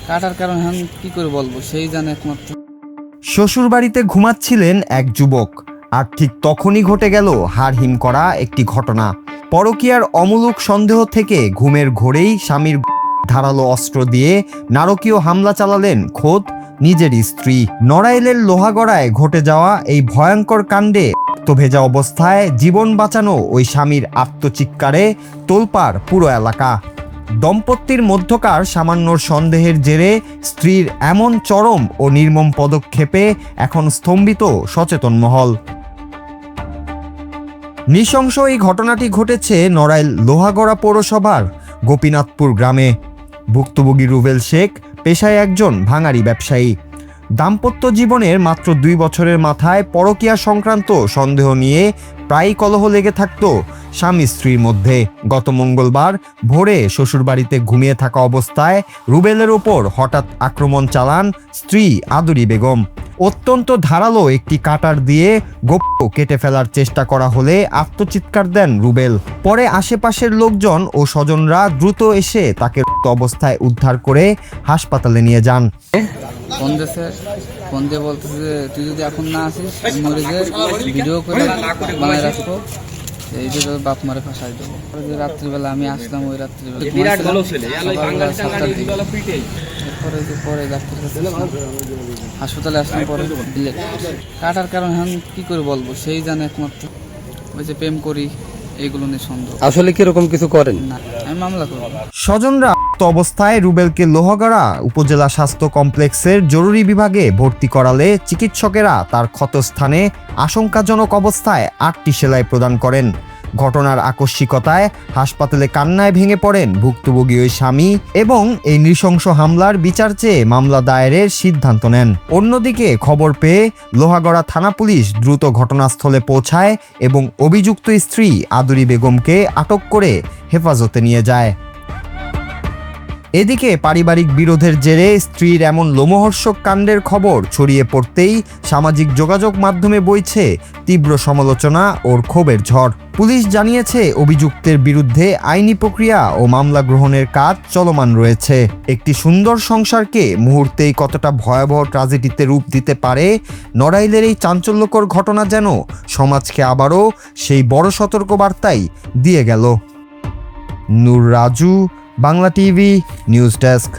কাটার কারণ আমি কি করে বলবো, সেই জানে একমাত্র। শ্বশুরবাড়িতে ঘুমাচ্ছিলেন এক যুবক, আর ঠিক তখনই ঘটে গেল হাড়হিম করা একটি ঘটনা। পরকীয়ার অমূলক সন্দেহ থেকে ঘুমের ঘোরেই স্বামীর ধারালো অস্ত্র দিয়ে নারকীয় হামলা চালালেন খোদ নিজের স্ত্রী। নড়াইলের লোহাগড়ায় ঘটে যাওয়া এই ভয়ঙ্কর কাণ্ডে রক্তভেজা অবস্থায় জীবন বাঁচানো ওই স্বামীর আত্মচিৎকারে তোলপাড় পুরো এলাকা। দম্পতির মধ্যকার সামান্য সন্দেহের জেরে স্ত্রীর এমন চরম ও নির্মম পদক্ষেপে এখন স্তম্ভিত সচেতন মহল। নৃশংস এই ঘটনাটি ঘটেছে নড়াইল লোহাগড়া পৌরসভার গোপীনাথপুর গ্রামে। ভুক্তভোগী রুবেল শেখ পেশায় একজন ভাঙাড়ি ব্যবসায়ী। দাম্পত্য জীবনের মাত্র 2 বছরের মাথায় পরকীয়া সংক্রান্ত সন্দেহ নিয়ে প্রায়ই কলহ লেগে থাকত স্বামী স্ত্রীর মধ্যে। গত মঙ্গলবার ভোরে শ্বশুরবাড়িতে ঘুমিয়ে থাকা অবস্থায় রুবেলের ওপর হঠাৎ আক্রমণ চালান স্ত্রী আদুরি বেগম। অত্যন্ত ধারালো একটি কাটার দিয়ে গোপ্প কেটে ফেলার চেষ্টা করা হলে আত্মচিৎকার দেন রুবেল। পরে আশেপাশের লোকজন ও স্বজনরা দ্রুত এসে তাকে অবস্থায় উদ্ধার করে হাসপাতালে নিয়ে যান। ফোন দিয়ে বলতেছে যে তুই যদি এখন না আসিস মরে যে ভিডিও করে বানায় রাখবো, এই যে বাপ মারে ফাঁসাই দেবো। রাত্রিবেলা আমি আসলাম, ওই রাত্রিবেলা পরে ডাক্তার কাছে হাসপাতালে আসলাম। পরে কাটার কারণ আমি কি করে বলবো, সেই জানে একমাত্র। ওই যে প্রেম করি, এইগুলো নিয়ে সন্দেহ। আসলে কিরকম কিছু করেন না, আমি মামলা করবো। স্বজনরা অবস্থায় রুবেলকে লোহাগড়া উপজেলা স্বাস্থ্য কমপ্লেক্সের জরুরি বিভাগে ভর্তি করালে চিকিৎসকেরা তার ক্ষতস্থানে আশঙ্কাজনক অবস্থায় 8টি সেলাই প্রদান করেন। ঘটনার আকস্মিকতায় হাসপাতালে কান্নায় ভেঙে পড়েন ভুক্তভোগী ওই স্বামী এবং এই নৃশংস হামলার বিচার চেয়ে মামলা দায়েরের সিদ্ধান্ত নেন। অন্যদিকে খবর পেয়ে লোহাগড়া থানা পুলিশ দ্রুত ঘটনাস্থলে পৌঁছায় এবং অভিযুক্ত স্ত্রী আদুরি বেগমকে আটক করে হেফাজতে নিয়ে যায়। এদিকে পারিবারিক বিরোধের জেরে স্ত্রীর এমন লোমহর্ষক কাণ্ডের খবর ছড়িয়ে পড়তেই সামাজিক যোগাযোগ মাধ্যমে বইছে তীব্র সমালোচনা ও ক্ষোভের ঝড়। পুলিশ জানিয়েছে অভিযুক্তের বিরুদ্ধে আইনি প্রক্রিয়া ও মামলা গ্রহণের কাজ চলমান রয়েছে। একটি সুন্দর সংসারকে মুহূর্তেই কতটা ভয়াবহ ট্র্যাজেডিতে রূপ দিতে পারে নড়াইলের এই চাঞ্চল্যকর ঘটনা যেন সমাজকে আবারও সেই বড় সতর্কবার্তাই দিয়ে গেল। Noor Raju, Bangla TV news desk.